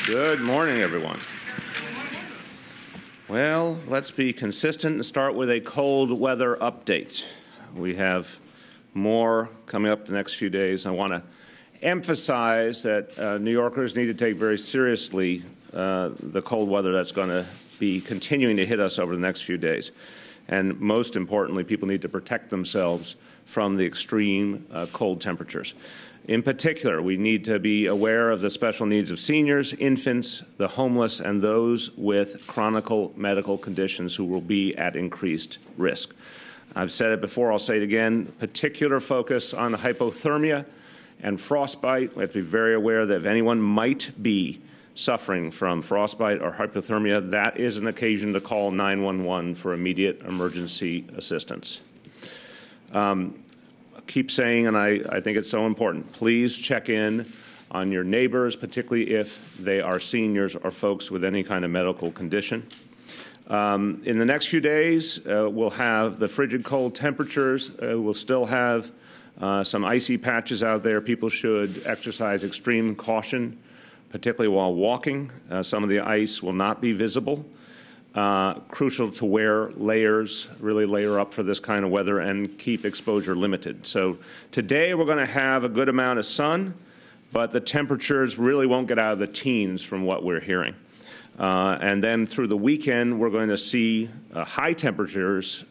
Good morning, everyone. Well, let's be consistent and start with a cold weather update. We have more coming up the next few days. I want to emphasize that New Yorkers need to take very seriously the cold weather that's going to be continuing to hit us over the next few days. And most importantly, people need to protect themselves from the extreme cold temperatures. In particular, we need to be aware of the special needs of seniors, infants, the homeless, and those with chronic medical conditions who will be at increased risk. I've said it before, I'll say it again, particular focus on hypothermia and frostbite. We have to be very aware that if anyone might be suffering from frostbite or hypothermia, that is an occasion to call 911 for immediate emergency assistance. Keep saying, and I think it's so important, please check in on your neighbors, particularly if they are seniors or folks with any kind of medical condition. In the next few days, we'll have the frigid cold temperatures. We'll still have some icy patches out there. People should exercise extreme caution, particularly while walking. Some of the ice will not be visible. Crucial to wear layers, really layer up for this kind of weather, and keep exposure limited. So today we're going to have a good amount of sun, but the temperatures really won't get out of the teens from what we're hearing. And then through the weekend, we're going to see high temperatures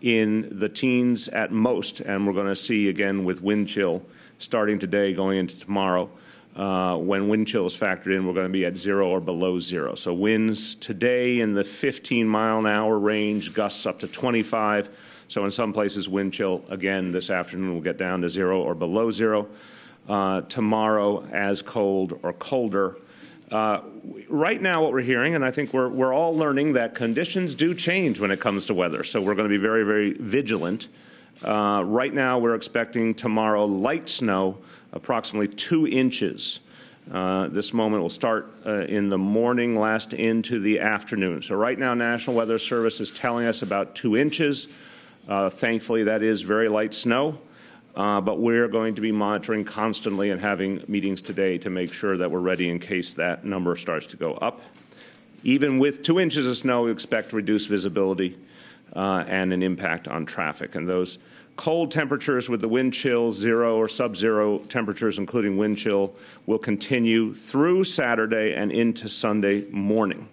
in the teens at most, and we're going to see, again, with wind chill starting today going into tomorrow. When wind chill is factored in, we're going to be at 0 or below 0. So winds today in the 15-mile-an-hour range, gusts up to 25. So in some places, wind chill, again, this afternoon will get down to 0 or below 0. Tomorrow, as cold or colder. Right now, what we're hearing, and I think we're all learning that conditions do change when it comes to weather. So we're going to be very, very vigilant. Right now, we're expecting tomorrow light snow, approximately 2 inches. This moment will start in the morning, last into the afternoon. So right now, National Weather Service is telling us about 2 inches. Thankfully, that is very light snow. But we're going to be monitoring constantly and having meetings today to make sure that we're ready in case that number starts to go up. Even with 2 inches of snow, we expect reduced visibility and an impact on traffic. And those cold temperatures with the wind chill, 0 or sub-zero temperatures, including wind chill, will continue through Saturday and into Sunday morning.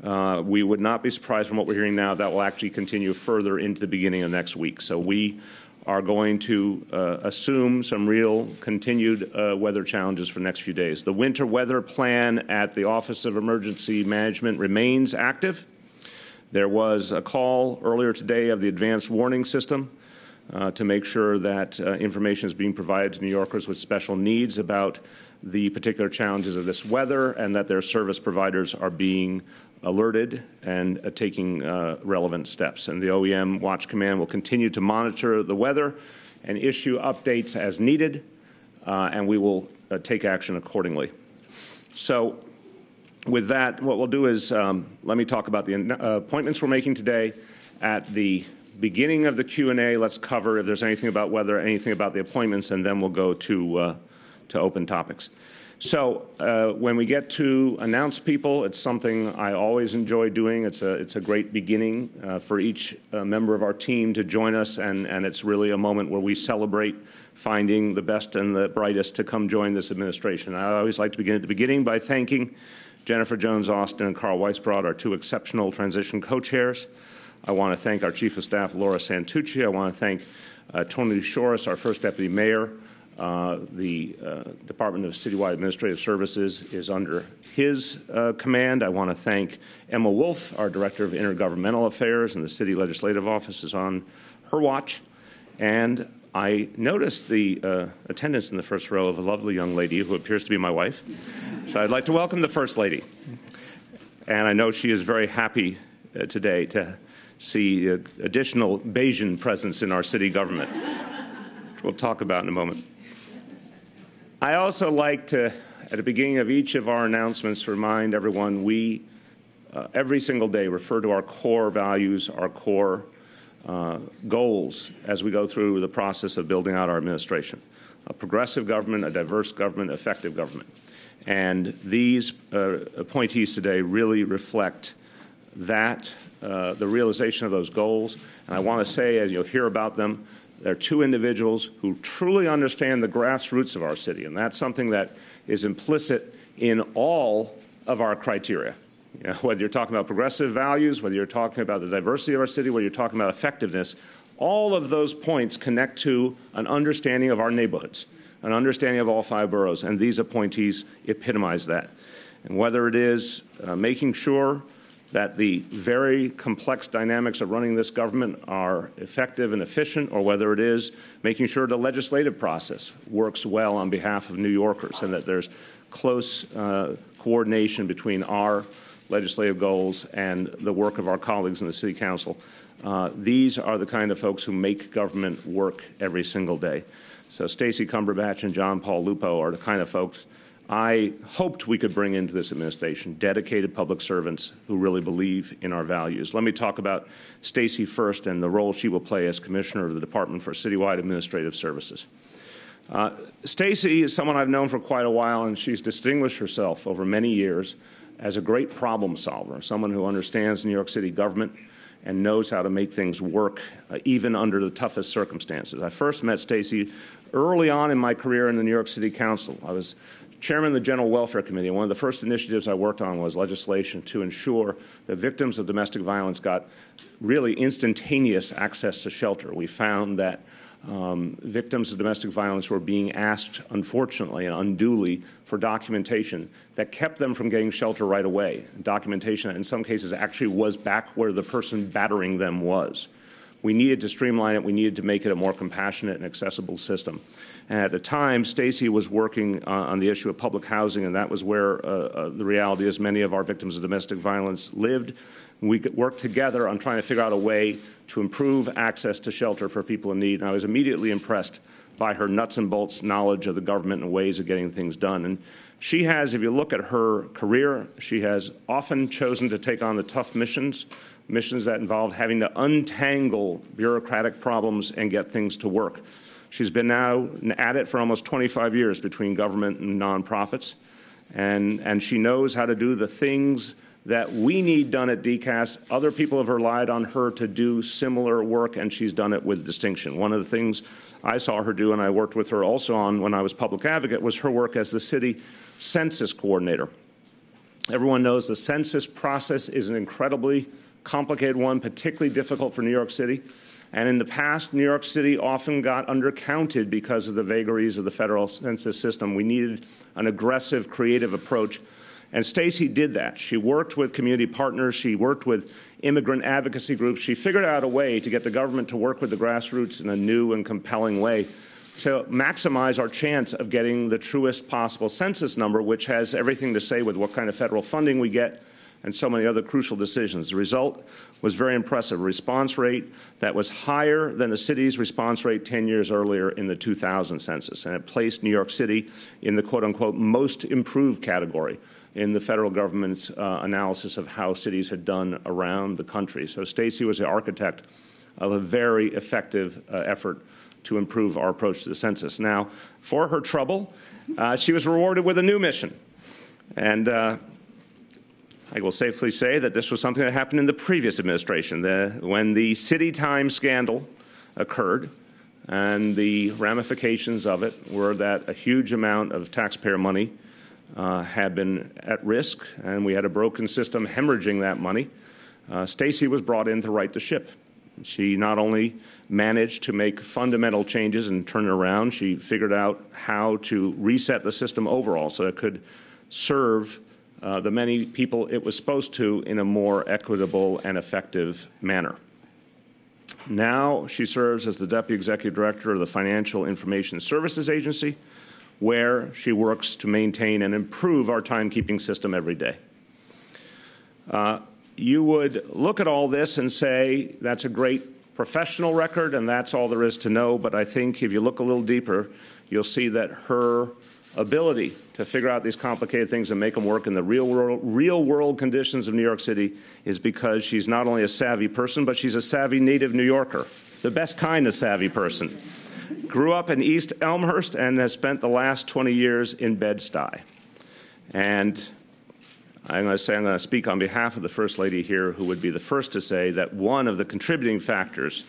We would not be surprised from what we're hearing now that will actually continue further into the beginning of next week. So we are going to assume some real continued weather challenges for the next few days. The winter weather plan at the Office of Emergency Management remains active. There was a call earlier today of the advanced warning system to make sure that information is being provided to New Yorkers with special needs about the particular challenges of this weather, and that their service providers are being alerted and taking relevant steps. And the OEM Watch Command will continue to monitor the weather and issue updates as needed, and we will take action accordingly. So with that, what we'll do is let me talk about the appointments we're making today. At the beginning of the Q&A, let's cover if there's anything about weather, anything about the appointments, and then we'll go to open topics. So when we get to announce people, it's something I always enjoy doing. It's a great beginning for each member of our team to join us, and it's really a moment where we celebrate finding the best and the brightest to come join this administration. I always like to begin at the beginning by thanking Jennifer Jones-Austin and Carl Weisbrod, our 2 exceptional transition co-chairs. I want to thank our Chief of Staff, Laura Santucci. I want to thank Tony Shoris, our first Deputy Mayor. The Department of Citywide Administrative Services is under his command. I want to thank Emma Wolf, our Director of Intergovernmental Affairs, and the City Legislative Office is on her watch. And I noticed the attendance in the first row of a lovely young lady who appears to be my wife. So I'd like to welcome the First Lady. And I know she is very happy today to see additional Bayesian presence in our city government, which we'll talk about in a moment. I also like to, at the beginning of each of our announcements, remind everyone we, every single day, refer to our core values, our core goals as we go through the process of building out our administration. A progressive government, a diverse government, effective government. And these appointees today really reflect that, the realization of those goals. And I want to say, as you'll hear about them, they're two individuals who truly understand the grassroots of our city. And that's something that is implicit in all of our criteria. You know, whether you're talking about progressive values, whether you're talking about the diversity of our city, whether you're talking about effectiveness, all of those points connect to an understanding of our neighborhoods, an understanding of all 5 boroughs, and these appointees epitomize that. And whether it is making sure that the very complex dynamics of running this government are effective and efficient, or whether it is making sure the legislative process works well on behalf of New Yorkers and that there's close coordination between our legislative goals and the work of our colleagues in the City Council. These are the kind of folks who make government work every single day. So Stacey Cumberbatch and John Paul Lupo are the kind of folks I hoped we could bring into this administration, dedicated public servants who really believe in our values. Let me talk about Stacey first and the role she will play as Commissioner of the Department for Citywide Administrative Services. Stacey is someone I've known for quite a while, and she's distinguished herself over many years as a great problem solver, someone who understands New York City government and knows how to make things work, even under the toughest circumstances. I first met Stacey early on in my career in the New York City Council. I was chairman of the General Welfare Committee, and one of the first initiatives I worked on was legislation to ensure that victims of domestic violence got really instantaneous access to shelter. We found that victims of domestic violence were being asked, unfortunately and unduly, for documentation that kept them from getting shelter right away, documentation that in some cases actually was back where the person battering them was. We needed to streamline it. We needed to make it a more compassionate and accessible system. And at the time, Stacey was working on the issue of public housing, and that was where the reality is many of our victims of domestic violence lived. We worked together on trying to figure out a way to improve access to shelter for people in need. And I was immediately impressed by her nuts and bolts knowledge of the government and ways of getting things done. And she has, if you look at her career, she has often chosen to take on the tough missions that involve having to untangle bureaucratic problems and get things to work. She's been now at it for almost 25 years between government and nonprofits, and she knows how to do the things that we need done at DCAS. Other people have relied on her to do similar work, and she's done it with distinction. One of the things I saw her do, and I worked with her also on when I was public advocate, was her work as the city census coordinator. Everyone knows the census process is an incredibly complicated one, particularly difficult for New York City. And in the past, New York City often got undercounted because of the vagaries of the federal census system. We needed an aggressive, creative approach. And Stacey did that. She worked with community partners. She worked with immigrant advocacy groups. She figured out a way to get the government to work with the grassroots in a new and compelling way to maximize our chance of getting the truest possible census number, which has everything to say with what kind of federal funding we get and so many other crucial decisions. The result was very impressive, a response rate that was higher than the city's response rate 10 years earlier in the 2000 census, and it placed New York City in the quote-unquote most improved category in the federal government's analysis of how cities had done around the country. So Stacey was the architect of a very effective effort to improve our approach to the census. Now, for her trouble, she was rewarded with a new mission. And I will safely say that this was something that happened in the previous administration, when the CityTime scandal occurred, and the ramifications of it were that a huge amount of taxpayer money had been at risk, and we had a broken system hemorrhaging that money. Stacey was brought in to right the ship. She not only managed to make fundamental changes and turn it around, she figured out how to reset the system overall so it could serve the many people it was supposed to in a more equitable and effective manner. Now she serves as the Deputy Executive Director of the Financial Information Services Agency, where she works to maintain and improve our timekeeping system every day. You would look at all this and say that's a great professional record and that's all there is to know, but I think if you look a little deeper, you'll see that her ability to figure out these complicated things and make them work in the real world conditions of New York City is because she's not only a savvy person, but she's a savvy native New Yorker, the best kind of savvy person. Grew up in East Elmhurst and has spent the last 20 years in Bed-Stuy. And I'm going to speak on behalf of the First Lady here, who would be the first to say that one of the contributing factors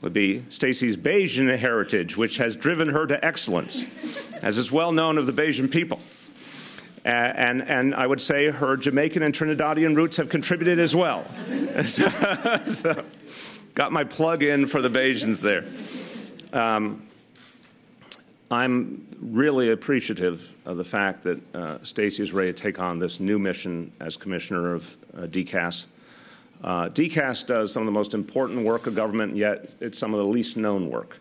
would be Stacey's Bayesian heritage, which has driven her to excellence, as is well known of the Bayesian people. And I would say her Jamaican and Trinidadian roots have contributed as well. So got my plug in for the Bayesians there. I'm really appreciative of the fact that Stacey is ready to take on this new mission as Commissioner of DCAS. DCAS does some of the most important work of government, yet it's some of the least known work.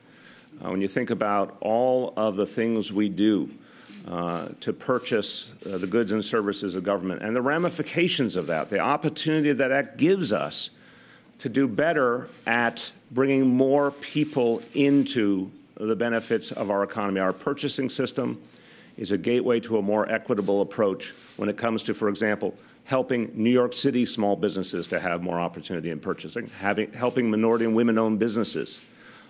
When you think about all of the things we do to purchase the goods and services of government and the ramifications of that, the opportunity that that gives us to do better at bringing more people into the benefits of our economy. Our purchasing system is a gateway to a more equitable approach when it comes to, for example, helping New York City small businesses to have more opportunity in purchasing, helping minority and women-owned businesses,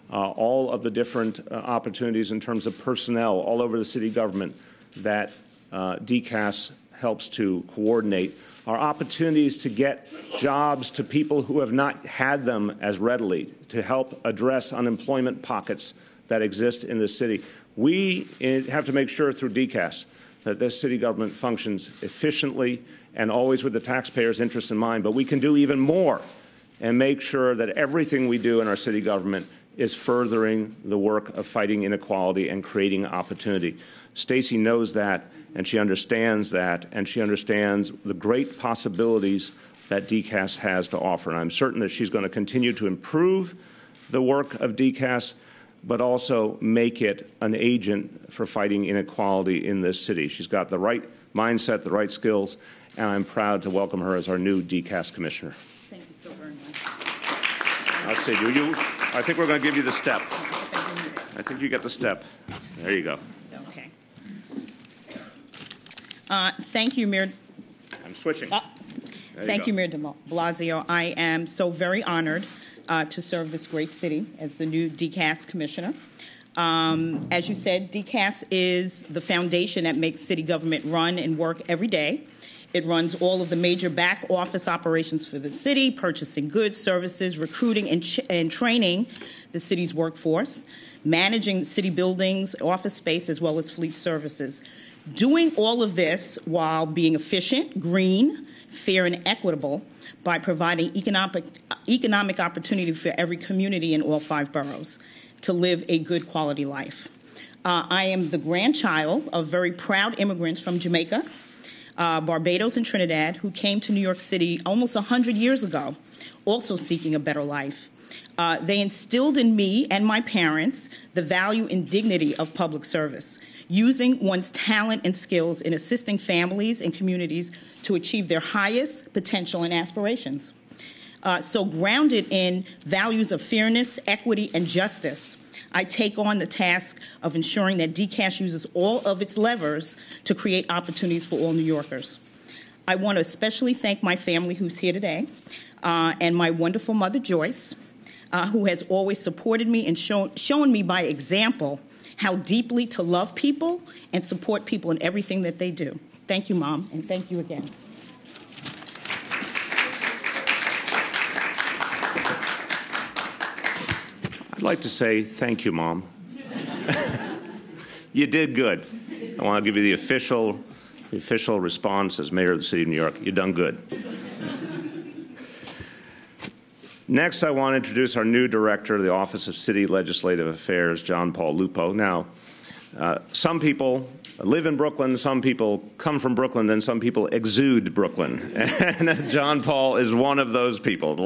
all of the different opportunities in terms of personnel all over the city government that DCAS helps to coordinate, are opportunities to get jobs to people who have not had them as readily, to help address unemployment pockets that exist in the city. We have to make sure through DCAS that this city government functions efficiently and always with the taxpayers' interests in mind, but we can do even more and make sure that everything we do in our city government is furthering the work of fighting inequality and creating opportunity. Stacey knows that, and she understands that, and she understands the great possibilities that DCAS has to offer. And I'm certain that she's going to continue to improve the work of DCAS, but also make it an agent for fighting inequality in this city. She's got the right mindset, the right skills, and I'm proud to welcome her as our new DCAS Commissioner. Thank you so very much. I'll say, I think we're going to give you the step. I think you get the step. There you go. Okay. Thank you, Mayor. I'm switching. Thank you, Mayor de Blasio. I am so very honored to serve this great city as the new DCAS Commissioner. As you said, DCAS is the foundation that makes city government run and work every day. It runs all of the major back office operations for the city, purchasing goods, services, recruiting and training the city's workforce, managing city buildings, office space, as well as fleet services. Doing all of this while being efficient, green, fair, and equitable by providing economic opportunity for every community in all 5 boroughs to live a good quality life. I am the grandchild of very proud immigrants from Jamaica, Barbados, and Trinidad who came to New York City almost 100 years ago, also seeking a better life. They instilled in me and my parents the value and dignity of public service, using one's talent and skills in assisting families and communities to achieve their highest potential and aspirations. So grounded in values of fairness, equity, and justice, I take on the task of ensuring that DCAS uses all of its levers to create opportunities for all New Yorkers. I want to especially thank my family who's here today, and my wonderful mother, Joyce, who has always supported me and shown me by example how deeply to love people and support people in everything that they do. Thank you, Mom, and thank you again. I'd like to say thank you, Mom. You did good. I want to give you the official response as Mayor of the City of New York. You've done good. Next, I want to introduce our new director of the Office of City Legislative Affairs, John Paul Lupo. Now, some people live in Brooklyn, some people come from Brooklyn, and some people exude Brooklyn. And John Paul is one of those people, the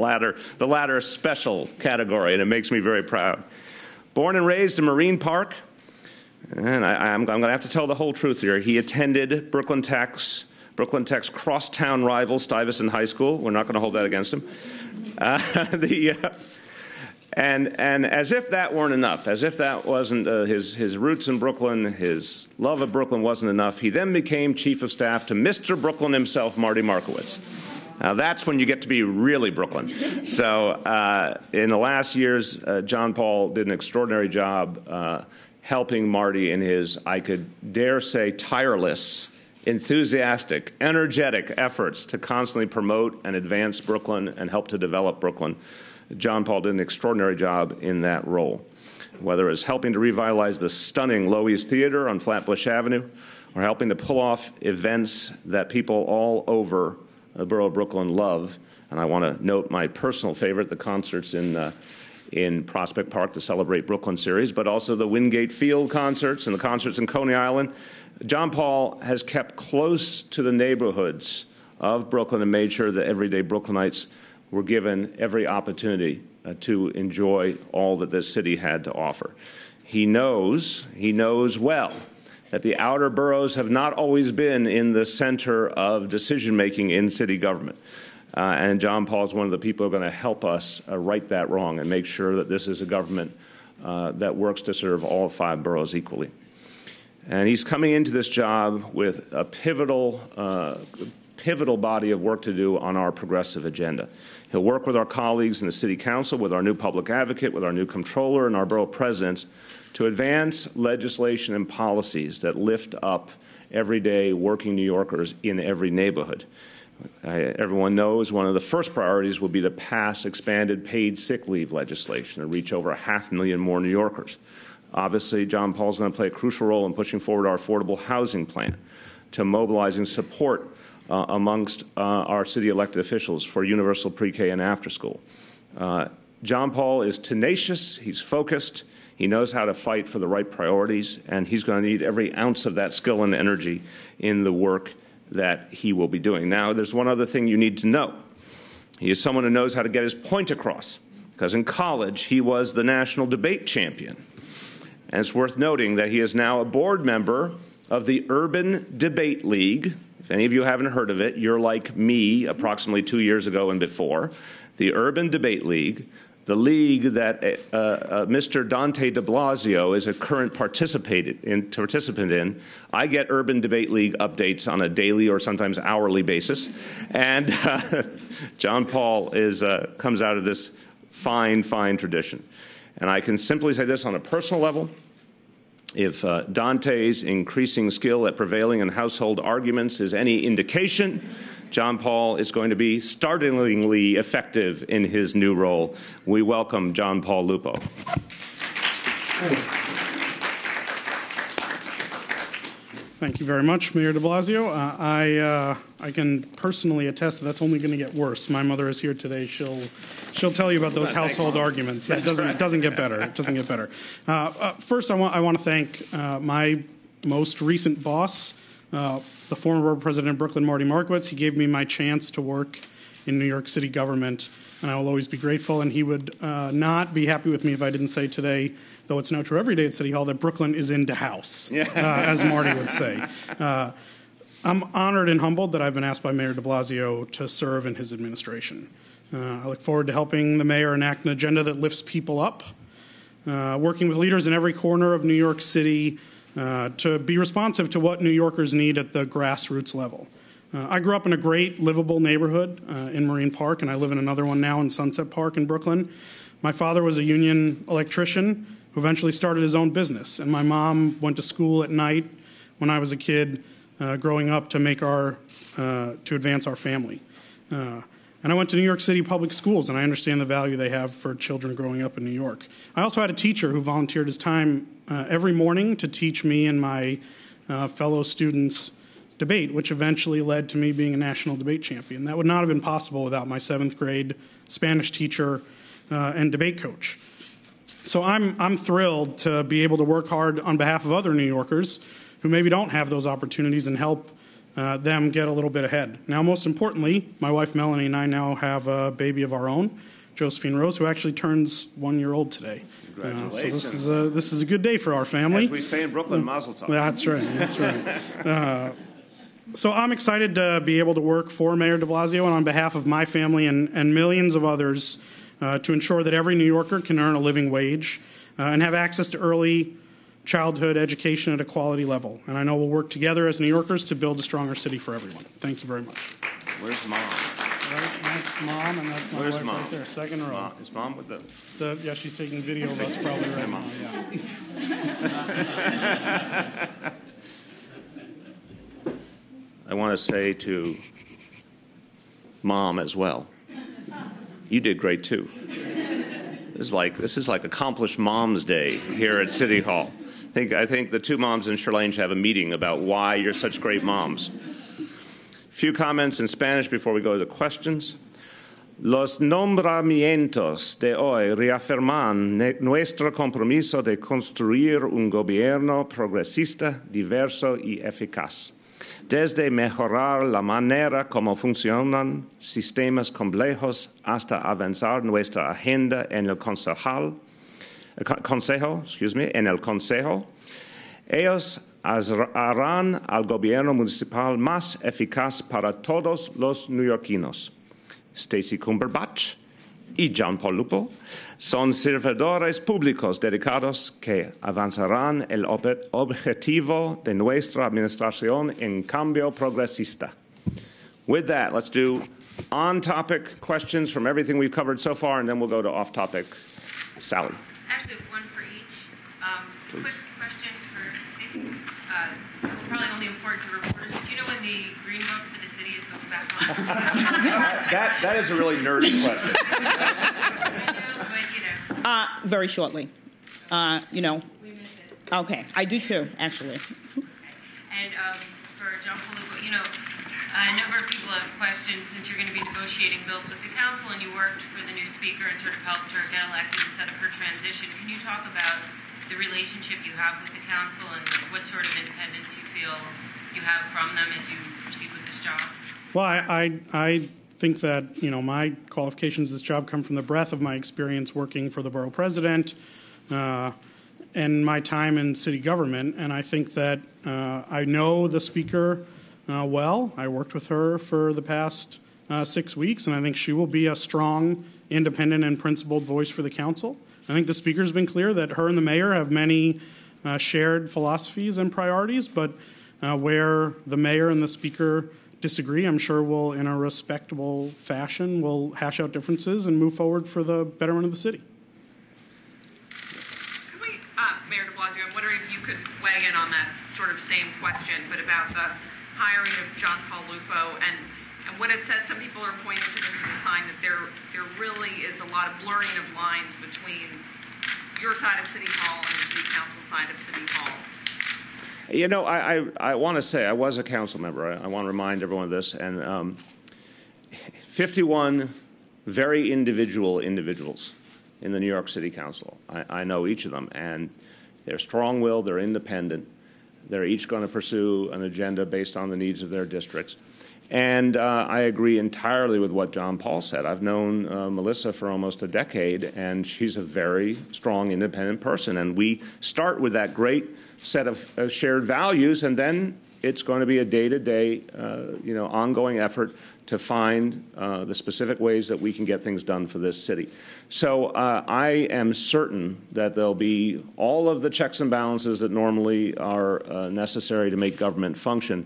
latter special category, and it makes me very proud. Born and raised in Marine Park, and I'm going to have to tell the whole truth here. He attended Brooklyn Tech's crosstown rival, Stuyvesant High School. We're not going to hold that against him. And as if that weren't enough, as if that wasn't his roots in Brooklyn, his love of Brooklyn wasn't enough, he then became chief of staff to Mr. Brooklyn himself, Marty Markowitz. Now that's when you get to be really Brooklyn. So in the last years, John Paul did an extraordinary job helping Marty in his, I could dare say, tireless enthusiastic, energetic efforts to constantly promote and advance Brooklyn and help to develop Brooklyn. John Paul did an extraordinary job in that role, whether it's helping to revitalize the stunning Loews Theater on Flatbush Avenue or helping to pull off events that people all over the borough of Brooklyn love. And I want to note my personal favorite, the concerts in Prospect Park, the Celebrate Brooklyn series, but also the Wingate Field concerts and the concerts in Coney Island. John Paul has kept close to the neighborhoods of Brooklyn and made sure that everyday Brooklynites were given every opportunity to enjoy all that this city had to offer. He knows well that the outer boroughs have not always been in the center of decision-making in city government. And John Paul is one of the people who are going to help us right that wrong and make sure that this is a government that works to serve all 5 boroughs equally. And he's coming into this job with a pivotal body of work to do on our progressive agenda. He'll work with our colleagues in the City Council, with our new public advocate, with our new comptroller, and our borough presidents to advance legislation and policies that lift up everyday working New Yorkers in every neighborhood. Everyone knows one of the first priorities will be to pass expanded paid sick leave legislation and reach over 500,000 more New Yorkers. Obviously, John Paul is going to play a crucial role in pushing forward our affordable housing plan, to mobilizing support amongst our city elected officials for universal pre-K and after school. John Paul is tenacious, he's focused, he knows how to fight for the right priorities, and he's going to need every ounce of that skill and energy in the work that he will be doing. Now, there's one other thing you need to know. He is someone who knows how to get his point across, because in college he was the national debate champion. And it's worth noting that he is now a board member of the Urban Debate League. If any of you haven't heard of it, you're like me approximately 2 years ago and before. The Urban Debate League, the league that Mr. Bill de Blasio is a current participant in. I get Urban Debate League updates on a daily or sometimes hourly basis. And John Paul comes out of this fine tradition. And I can simply say this on a personal level. If Dante's increasing skill at prevailing in household arguments is any indication, John Paul is going to be startlingly effective in his new role. We welcome John Paul Lupo. Thank you very much, Mayor de Blasio. I can personally attest that that's only going to get worse. My mother is here today. She'll tell you about those household arguments. Yeah, it doesn't get better. It doesn't get better. First, I want to thank my most recent boss, the former board president of Brooklyn, Marty Markowitz. He gave me my chance to work in New York City government, and I will always be grateful. And he would not be happy with me if I didn't say today, though it's now true every day at City Hall, that Brooklyn is in the house, as Marty would say. I'm honored and humbled that I've been asked by Mayor de Blasio to serve in his administration. I look forward to helping the mayor enact an agenda that lifts people up, working with leaders in every corner of New York City to be responsive to what New Yorkers need at the grassroots level. I grew up in a great, livable neighborhood in Marine Park, and I live in another one now in Sunset Park in Brooklyn. My father was a union electrician who eventually started his own business, and my mom went to school at night when I was a kid growing up to advance our family. And I went to New York City public schools, and I understand the value they have for children growing up in New York. I also had a teacher who volunteered his time every morning to teach me and my fellow students debate, which eventually led to me being a national debate champion. That would not have been possible without my 7th grade Spanish teacher and debate coach. So I'm thrilled to be able to work hard on behalf of other New Yorkers who maybe don't have those opportunities and help them get a little bit ahead. Now, most importantly, my wife Melanie and I now have a baby of our own, Josephine Rose, who actually turns 1 year old today. Congratulations. So this is a good day for our family. As we say in Brooklyn, Mazel Tov. That's right. That's right. So I'm excited to be able to work for Mayor de Blasio and on behalf of my family and millions of others to ensure that every New Yorker can earn a living wage and have access to early childhood education at a quality level. And I know we'll work together as New Yorkers to build a stronger city for everyone. Thank you very much. Where's Mom? That's Mom, and that's my Where's wife Mom? right there, second row. Is Mom with Yeah, she's taking video of us probably right now. Yeah. I want to say to Mom as well, you did great too. This is like accomplished Mom's Day here at City Hall. I think the two moms in Sherlane should have a meeting about why you're such great moms. Few comments in Spanish before we go to questions. Los nombramientos de hoy reafirman nuestro compromiso de construir un gobierno progresista, diverso y eficaz. Desde mejorar la manera como funcionan sistemas complejos hasta avanzar nuestra agenda en el consejo, ellos harán al gobierno municipal más eficaz para todos los neoyorquinos. Stacey Cumberbatch y John Paul Lupo son servidores públicos dedicados que avanzarán el objetivo de nuestra administración en cambio progresista. With that, let's do on-topic questions from everything we've covered so far, and then we'll go to off-topic. Sally. Actually, one for each. Quick question for Stacey. Probably only important to reporters. Do you know when the green book for the city is going back on? that is a really nerdy question. I know, but you know. Very shortly. You know. We missed it. Okay, I do too, actually. And for John Paul, you know, a number of people have questioned, since you're going to be negotiating bills with the council and you worked for the new speaker and sort of helped her get elected and set up her transition, can you talk about the relationship you have with the council and what sort of independence you feel you have from them as you proceed with this job? Well, I think that, you know, my qualifications to this job come from the breadth of my experience working for the borough president and my time in city government. And I think that I know the speaker well. I worked with her for the past 6 weeks, and I think she will be a strong, independent, and principled voice for the council. I think the speaker's been clear that her and the mayor have many shared philosophies and priorities, but where the mayor and the speaker disagree, I'm sure we'll, in a respectable fashion, we'll hash out differences and move forward for the betterment of the city. Could we, Mayor de Blasio, I'm wondering if you could weigh in on that sort of same question, but about the hiring of John Paul Lupo and what it says. Some people are pointing to this as a sign that there really is a lot of blurring of lines between your side of City Hall and the City Council side of City Hall. You know, I want to say I was a council member. I want to remind everyone of this. And 51 very individuals in the New York City Council. I know each of them. And they're strong-willed, they're independent. They're each going to pursue an agenda based on the needs of their districts. And I agree entirely with what John Paul said. I've known Melissa for almost a decade, and she's a very strong, independent person. And we start with that great set of shared values, and then it's going to be a day-to-day, ongoing effort to find the specific ways that we can get things done for this city. So I am certain that there'll be all of the checks and balances that normally are necessary to make government function.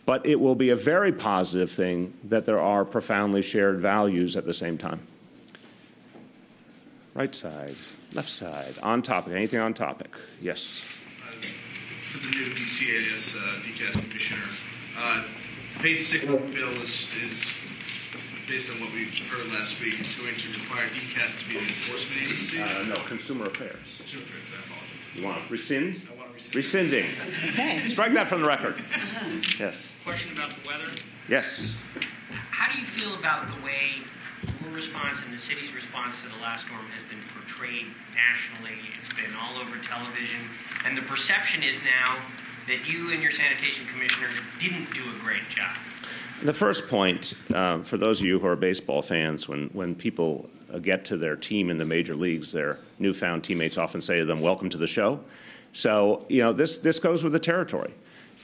But it will be a very positive thing that there are profoundly shared values at the same time. Right side, left side, on topic. Anything on topic? Yes. For the new DCAS commissioner, paid sick leave bill is, based on what we heard last week, it's going to require DCAS to be an enforcement agency? No, consumer affairs. Consumer affairs, I apologize. You want to rescind? I want to rescind. Rescinding. Okay. Strike that from the record. Yes. Question about the weather. Yes. How do you feel about the way your response and the city's response to the last storm has been portrayed nationally? It's been all over television. And the perception is now that you and your sanitation commissioner didn't do a great job. The first point, for those of you who are baseball fans, when people get to their team in the major leagues, their newfound teammates often say to them, "Welcome to the show." So, you know, this goes with the territory.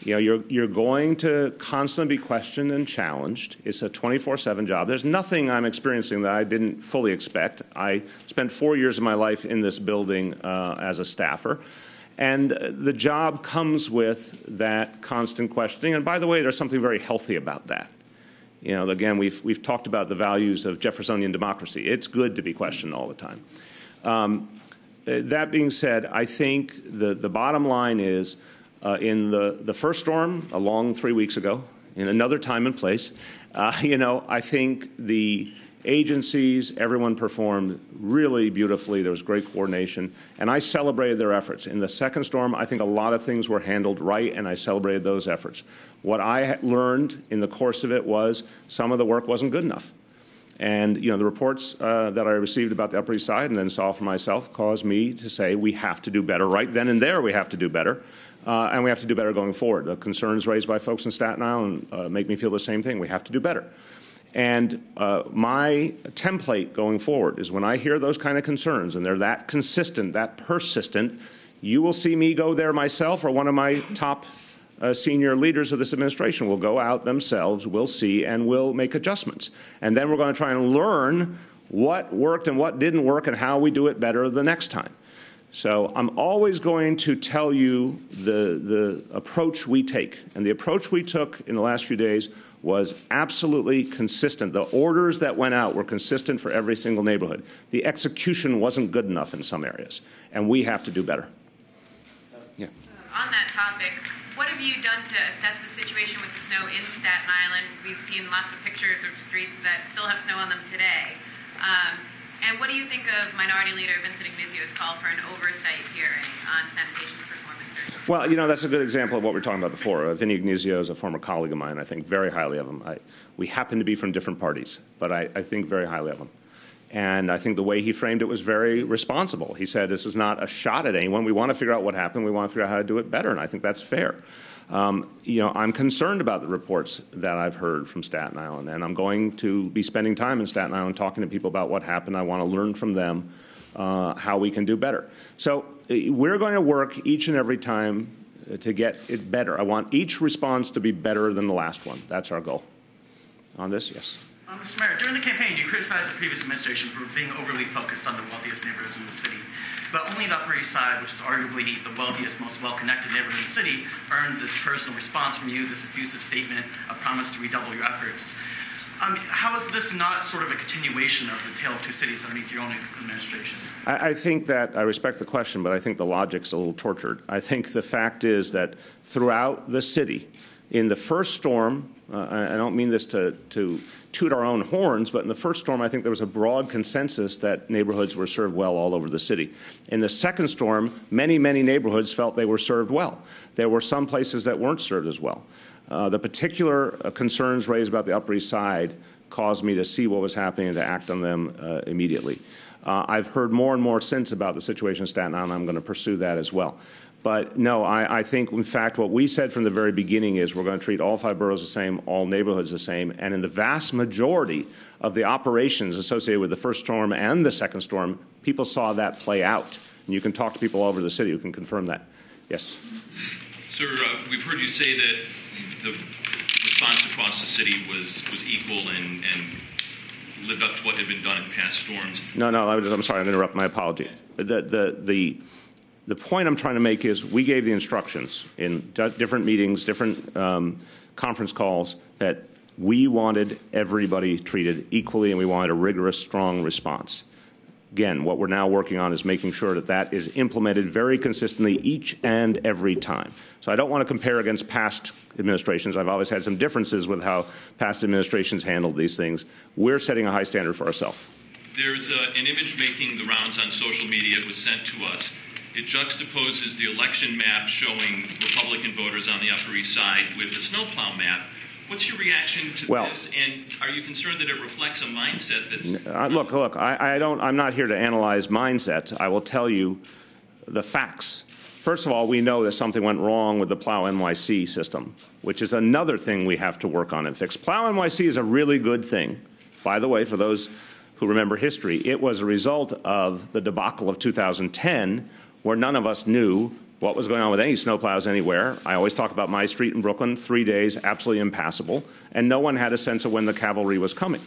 You know, you're going to constantly be questioned and challenged. It's a 24/7 job. There's nothing I'm experiencing that I didn't fully expect. I spent 4 years of my life in this building as a staffer. And the job comes with that constant questioning. And by the way, there's something very healthy about that. You know, again, we've talked about the values of Jeffersonian democracy. It's good to be questioned all the time. That being said, I think the bottom line is in the first storm, a long 3 weeks ago, in another time and place. I think the agencies, everyone performed really beautifully. There was great coordination, and I celebrated their efforts. In the second storm, I think a lot of things were handled right, and I celebrated those efforts. What I learned in the course of it was some of the work wasn't good enough. And, the reports that I received about the Upper East Side and then saw for myself caused me to say we have to do better. Right then and there, we have to do better. And we have to do better going forward. The concerns raised by folks in Staten Island make me feel the same thing. We have to do better. And my template going forward is when I hear those kind of concerns and they're that consistent, that persistent, you will see me go there myself, or one of my top senior leaders of this administration will go out themselves, will see, and will make adjustments. And then we're going to try and learn what worked and what didn't work and how we do it better the next time. So I'm always going to tell you the approach we take. And the approach we took in the last few days was absolutely consistent. The orders that went out were consistent for every single neighborhood. The execution wasn't good enough in some areas, and we have to do better. Yeah. On that topic, what have you done to assess the situation with the snow in Staten Island? We've seen lots of pictures of streets that still have snow on them today. And what do you think of Minority Leader Vincent Ignizio's call for an oversight hearing on sanitation performance? Well, that's a good example of what we were talking about before. Vinny Ignizio is a former colleague of mine. I think very highly of him. We happen to be from different parties, but I think very highly of him. And I think the way he framed it was very responsible. He said, this is not a shot at anyone. We want to figure out what happened. We want to figure out how to do it better, and I think that's fair. I'm concerned about the reports that I've heard from Staten Island, and I'm going to be spending time in Staten Island talking to people about what happened. I want to learn from them how we can do better. So we're going to work each and every time to get it better. I want each response to be better than the last one. That's our goal. On this, yes. Mr. Mayor, during the campaign, you criticized the previous administration for being overly focused on the wealthiest neighborhoods in the city. But only the Upper East Side, which is arguably the wealthiest, most well-connected neighborhood in the city, earned this personal response from you, this effusive statement, a promise to redouble your efforts. How is this not sort of a continuation of the tale of two cities underneath your own administration? I think that I respect the question, but I think the logic's a little tortured. I think the fact is that throughout the city, in the first storm, I don't mean this to toot our own horns, but in the first storm, I think there was a broad consensus that neighborhoods were served well all over the city. In the second storm, many, many neighborhoods felt they were served well. There were some places that weren't served as well. The particular concerns raised about the Upper East Side caused me to see what was happening and to act on them immediately. I've heard more and more since about the situation in Staten Island. I'm going to pursue that as well. But no, I think, in fact, what we said from the very beginning is we're going to treat all 5 boroughs the same, all neighborhoods the same, and in the vast majority of the operations associated with the first storm and the second storm, people saw that play out. And you can talk to people all over the city who can confirm that. Yes? Sir, we've heard you say that the response across the city was equal and lived up to what had been done in past storms. No, I'm sorry, I'm interrupting. My apology. The point I'm trying to make is we gave the instructions in different meetings, different conference calls, that we wanted everybody treated equally and we wanted a rigorous, strong response. Again, what we're now working on is making sure that that is implemented very consistently each and every time. So I don't want to compare against past administrations. I've always had some differences with how past administrations handled these things. We're setting a high standard for ourselves. There's an image making the rounds on social media. It was sent to us. It juxtaposes the election map showing Republican voters on the Upper East Side with the snowplow map. What's your reaction to this? And are you concerned that it reflects a mindset that's... Look, I'm not here to analyze mindsets. I will tell you the facts. First of all, we know that something went wrong with the Plow NYC system, which is another thing we have to work on and fix. Plow NYC is a really good thing. By the way, for those who remember history, it was a result of the debacle of 2010, where none of us knew what was going on with any snowplows anywhere. I always talk about my street in Brooklyn, 3 days, absolutely impassable, and no one had a sense of when the cavalry was coming.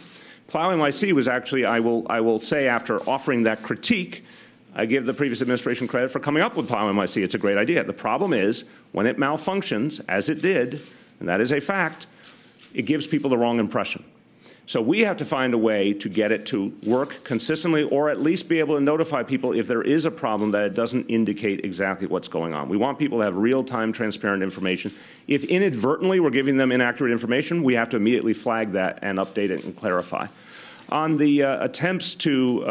Plow NYC was actually, I will say, after offering that critique, I give the previous administration credit for coming up with Plow NYC. It's a great idea. The problem is, when it malfunctions, as it did, and that is a fact, it gives people the wrong impression. So we have to find a way to get it to work consistently, or at least be able to notify people if there is a problem that it doesn't indicate exactly what's going on. We want people to have real-time, transparent information. If inadvertently we're giving them inaccurate information, we have to immediately flag that and update it and clarify. On the attempts to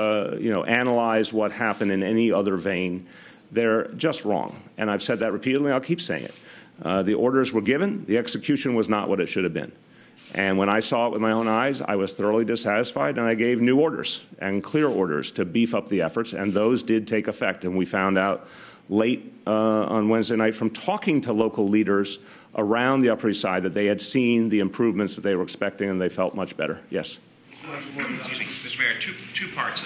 analyze what happened in any other vein, they're just wrong. And I've said that repeatedly, I'll keep saying it. The orders were given, the execution was not what it should have been. And when I saw it with my own eyes, I was thoroughly dissatisfied, and I gave new orders and clear orders to beef up the efforts, and those did take effect. And we found out late on Wednesday night from talking to local leaders around the Upper East Side that they had seen the improvements that they were expecting, and they felt much better. Yes? Excuse me, Mr. Mayor, two parts.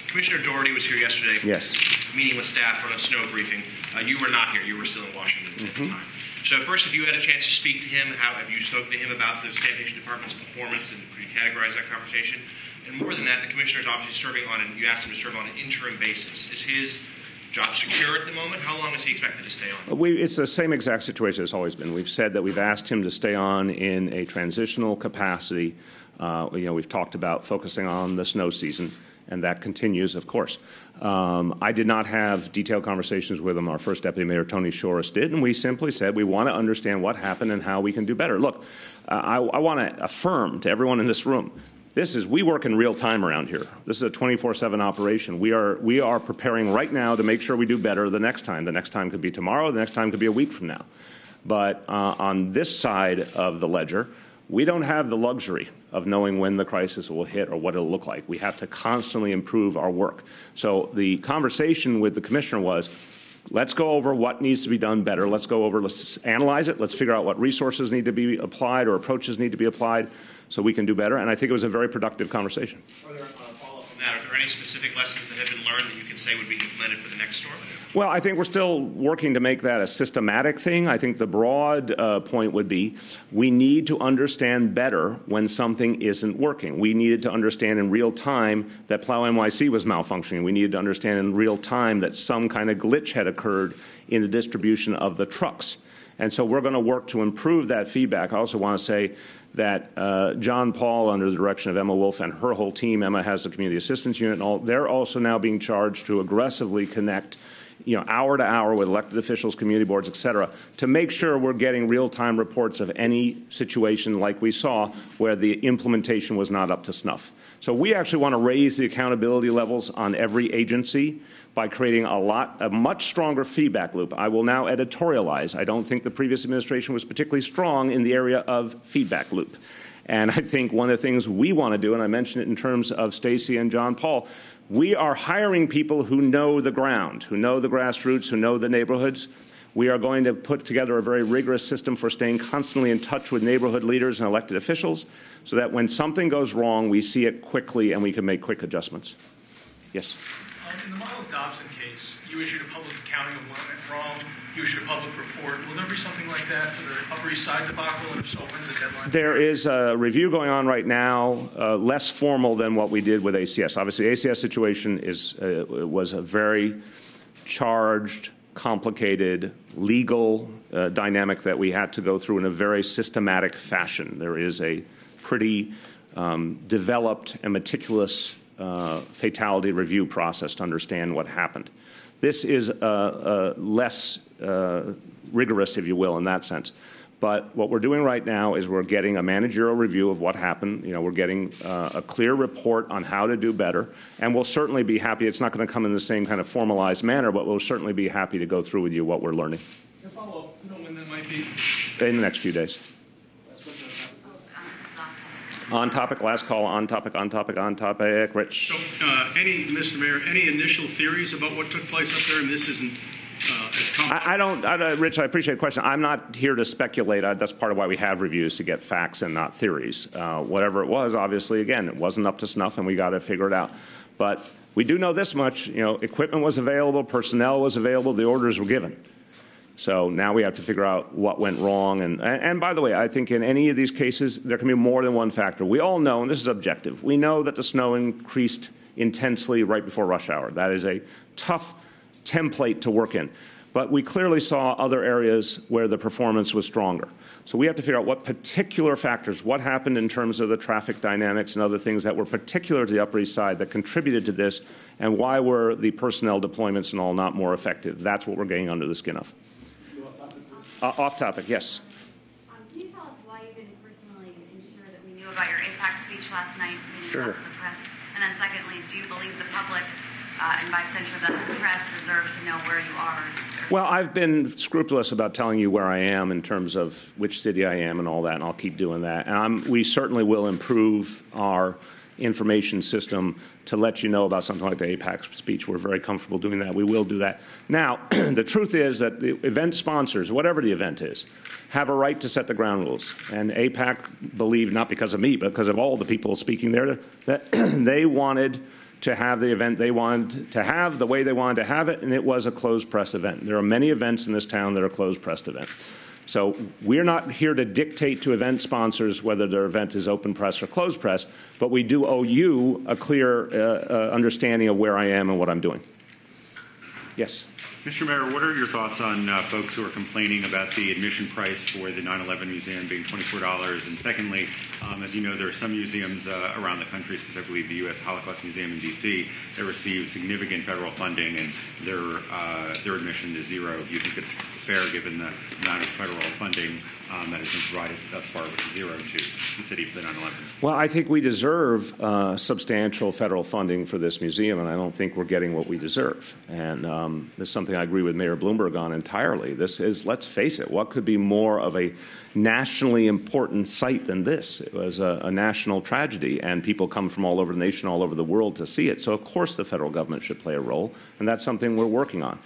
Commissioner Doherty was here yesterday. Yes. Meeting with staff on a snow briefing. You were not here. You were still in Washington at the time. So first, if you had a chance to speak to him, how have you spoken to him about the sanitation department's performance, and could you categorize that conversation? And more than that, the commissioner is obviously serving on, and you asked him to serve on an interim basis. Is his job secure at the moment? How long is he expected to stay on? It's the same exact situation it's always been. We've said that we've asked him to stay on in a transitional capacity. We've talked about focusing on the snow season, and that continues, of course. I did not have detailed conversations with him. Our first Deputy Mayor, Tony Shores, did, and we simply said we want to understand what happened and how we can do better. Look, I want to affirm to everyone in this room, we work in real time around here. This is a 24/7 operation. We are preparing right now to make sure we do better the next time. The next time could be tomorrow. The next time could be a week from now. But on this side of the ledger, we don't have the luxury of knowing when the crisis will hit or what it'll look like. We have to constantly improve our work. So the conversation with the commissioner was, let's go over what needs to be done better. Let's analyze it. Let's figure out what resources need to be applied or approaches need to be applied so we can do better. And I think it was a very productive conversation. Are there follow-up on that? Are there any specific lessons that have been learned that you can say would be implemented for the next storm? Well, I think we're still working to make that a systematic thing. I think the broad point would be we need to understand better when something isn't working. We needed to understand in real time that Plow NYC was malfunctioning. We needed to understand in real time that some kind of glitch had occurred in the distribution of the trucks. And so we're going to work to improve that feedback. I also want to say that John Paul, under the direction of Emma Wolf and her whole team, Emma has the Community Assistance Unit, and all, they're also now being charged to aggressively connect hour to hour with elected officials, community boards, et cetera, to make sure we're getting real-time reports of any situation like we saw where the implementation was not up to snuff. So we actually want to raise the accountability levels on every agency by creating a much stronger feedback loop. I will now editorialize. I don't think the previous administration was particularly strong in the area of feedback loop. And I think one of the things we want to do, and I mentioned it in terms of Stacey and John Paul, we are hiring people who know the ground, who know the grassroots, who know the neighborhoods. We are going to put together a very rigorous system for staying constantly in touch with neighborhood leaders and elected officials so that when something goes wrong, we see it quickly and we can make quick adjustments. Yes? In the Miles Dobson case, you issued a public accounting of what went wrong. You issued a public report. Will there be something like that for the Upper East Side debacle? And if so, when's the deadline? There is a review going on right now, less formal than what we did with ACS. Obviously, ACS situation was a very charged, complicated, legal dynamic that we had to go through in a very systematic fashion. There is a pretty developed and meticulous fatality review process to understand what happened. This is less rigorous, if you will, in that sense. But what we're doing right now is we're getting a managerial review of what happened. We're getting a clear report on how to do better. And we'll certainly be happy. It's not going to come in the same kind of formalized manner, but we'll certainly be happy to go through with you what we're learning. Your follow-up, you know when that might be? In the next few days. On topic, last call, on topic, Rich. So, Mr. Mayor, any initial theories about what took place up there? And this isn't as complex. Rich, I appreciate the question. I'm not here to speculate. That's part of why we have reviews, to get facts and not theories. Whatever it was, obviously, again, it wasn't up to snuff, and we got to figure it out. But we do know this much. Equipment was available, personnel was available, the orders were given. So now we have to figure out what went wrong. And by the way, I think in any of these cases, there can be more than one factor. We all know, and this is objective, we know that the snow increased intensely right before rush hour. That is a tough template to work in. But we clearly saw other areas where the performance was stronger. So we have to figure out what particular factors, what happened in terms of the traffic dynamics and other things that were particular to the Upper East Side that contributed to this, and why were the personnel deployments and all not more effective. That's what we're getting under the skin of. Off topic, yes. Can you tell us why you didn't personally ensure that we knew about your APAC speech last night in Sure. the press? And then secondly, do you believe the public, and by extension the press, deserves to know where you are? Well, I've been scrupulous about telling you where I am in terms of which city I am and all that, and I'll keep doing that. And we certainly will improve our information system to let you know about something like the APAC speech. We're very comfortable doing that. We will do that. Now, the truth is that the event sponsors, whatever the event is, have a right to set the ground rules. And APAC believed, not because of me, but because of all the people speaking there, that they wanted to have the event they wanted to have the way they wanted to have it, and it was a closed press event. There are many events in this town that are closed press events. So we're not here to dictate to event sponsors whether their event is open press or closed press, but we do owe you a clear understanding of where I am and what I'm doing. Yes? Mr. Mayor, what are your thoughts on folks who are complaining about the admission price for the 9/11 Museum being $24? And secondly, as you know, there are some museums around the country, specifically the U.S. Holocaust Museum in D.C., that receive significant federal funding, and their admission is zero. Do you think it's fair, given the amount of federal funding that has been provided thus far, which is zero to the city for the 9/11? Well, I think we deserve substantial federal funding for this museum, and I don't think we're getting what we deserve. And this is something I agree with Mayor Bloomberg on entirely. This is, let's face it, what could be more of a nationally important site than this? It was a national tragedy, and people come from all over the nation, all over the world to see it. So, of course, the federal government should play a role, and that's something we're working on.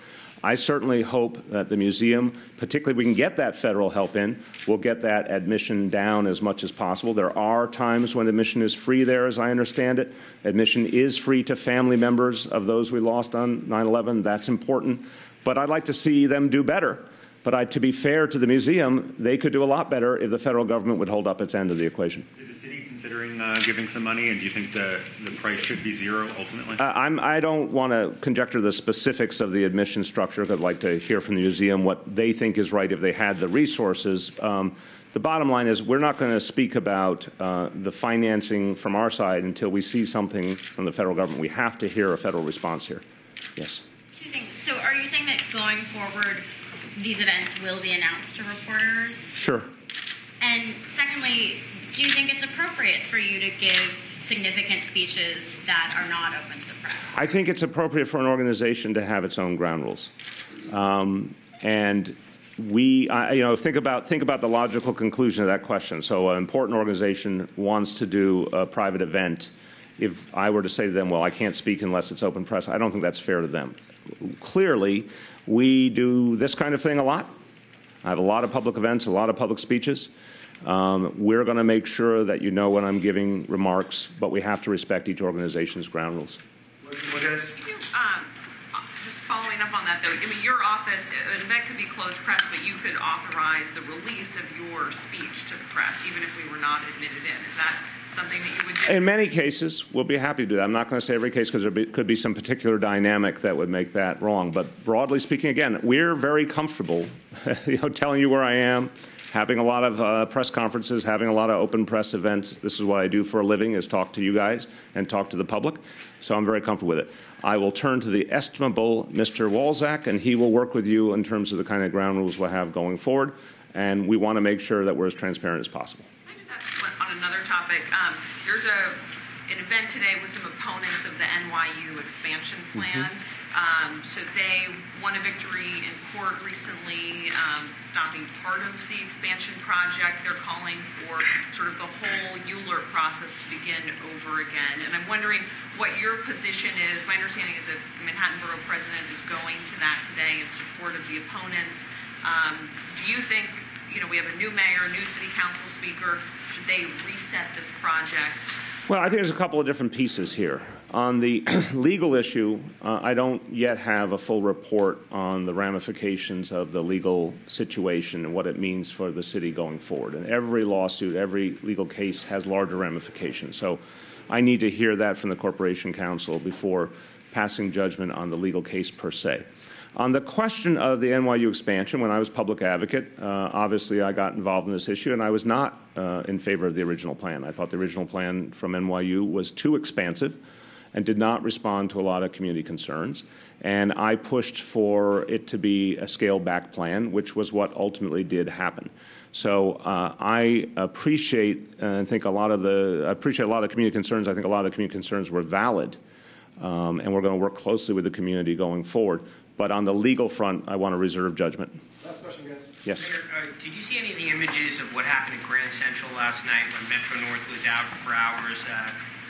I certainly hope that the museum, particularly if we can get that federal help in, we'll get that admission down as much as possible. There are times when admission is free there, as I understand it. Admission is free to family members of those we lost on 9/11. That's important. But I'd like to see them do better. But to be fair to the museum, they could do a lot better if the federal government would hold up its end of the equation. Is the city considering giving some money, and do you think the price should be zero ultimately? I don't want to conjecture the specifics of the admission structure. I'd like to hear from the museum what they think is right if they had the resources. The bottom line is we're not going to speak about the financing from our side until we see something from the federal government. We have to hear a federal response here. Yes. Two things. So are you saying that going forward, these events will be announced to reporters? Sure. And secondly, do you think it's appropriate for you to give significant speeches that are not open to the press? I think it's appropriate for an organization to have its own ground rules. And think about the logical conclusion of that question. So an important organization wants to do a private event. If I were to say to them, well, I can't speak unless it's open press, I don't think that's fair to them. Clearly, we do this kind of thing a lot. I have a lot of public events, a lot of public speeches. We're going to make sure that you know when I'm giving remarks, but we have to respect each organization's ground rules. Just following up on that, though, I mean, your office, an event could be closed press, but you could authorize the release of your speech to the press, even if we were not admitted in. Is that something that you would do? In many cases, we'll be happy to do that. I'm not going to say every case because there could be some particular dynamic that would make that wrong. But broadly speaking, again, we're very comfortable telling you where I am, having a lot of press conferences, having a lot of open press events. This is what I do for a living, is talk to you guys and talk to the public. So I'm very comfortable with it. I will turn to the estimable Mr. Walczak, and he will work with you in terms of the kind of ground rules we'll have going forward. And we want to make sure that we're as transparent as possible. On another topic, there's an event today with some opponents of the NYU expansion plan. So they won a victory in court recently, stopping part of the expansion project. They're calling for sort of the whole ULURP process to begin over again. And I'm wondering what your position is. My understanding is that the Manhattan Borough President is going to that today in support of the opponents. Do you think, we have a new mayor, a new city council speaker, should they reset this project? Well, I think there's a couple of different pieces here. On the legal issue, I don't yet have a full report on the ramifications of the legal situation and what it means for the city going forward. And every lawsuit, every legal case has larger ramifications. So I need to hear that from the Corporation Council before passing judgment on the legal case per se. On the question of the NYU expansion, when I was public advocate, obviously I got involved in this issue, and I was not in favor of the original plan. I thought the original plan from NYU was too expansive and did not respond to a lot of community concerns. And I pushed for it to be a scaled-back plan, which was what ultimately did happen. So I appreciate and think I appreciate a lot of community concerns. I think a lot of community concerns were valid, and we're going to work closely with the community going forward. But on the legal front, I want to reserve judgment. Last question, guys. Yes. Mayor, did you see any of the images of what happened at Grand Central last night when Metro North was out for hours?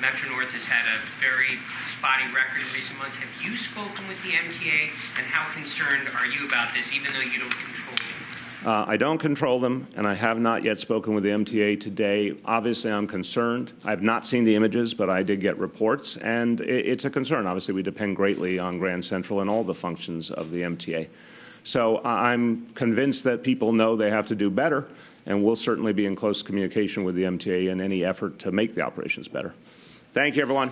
Metro North has had a very spotty record in recent months. Have you spoken with the MTA, and how concerned are you about this, even though you don't control them? I don't control them, and I have not yet spoken with the MTA today. Obviously, I'm concerned. I have not seen the images, but I did get reports, and it's a concern. Obviously, we depend greatly on Grand Central and all the functions of the MTA. So I'm convinced that people know they have to do better, and we'll certainly be in close communication with the MTA in any effort to make the operations better. Thank you, everyone.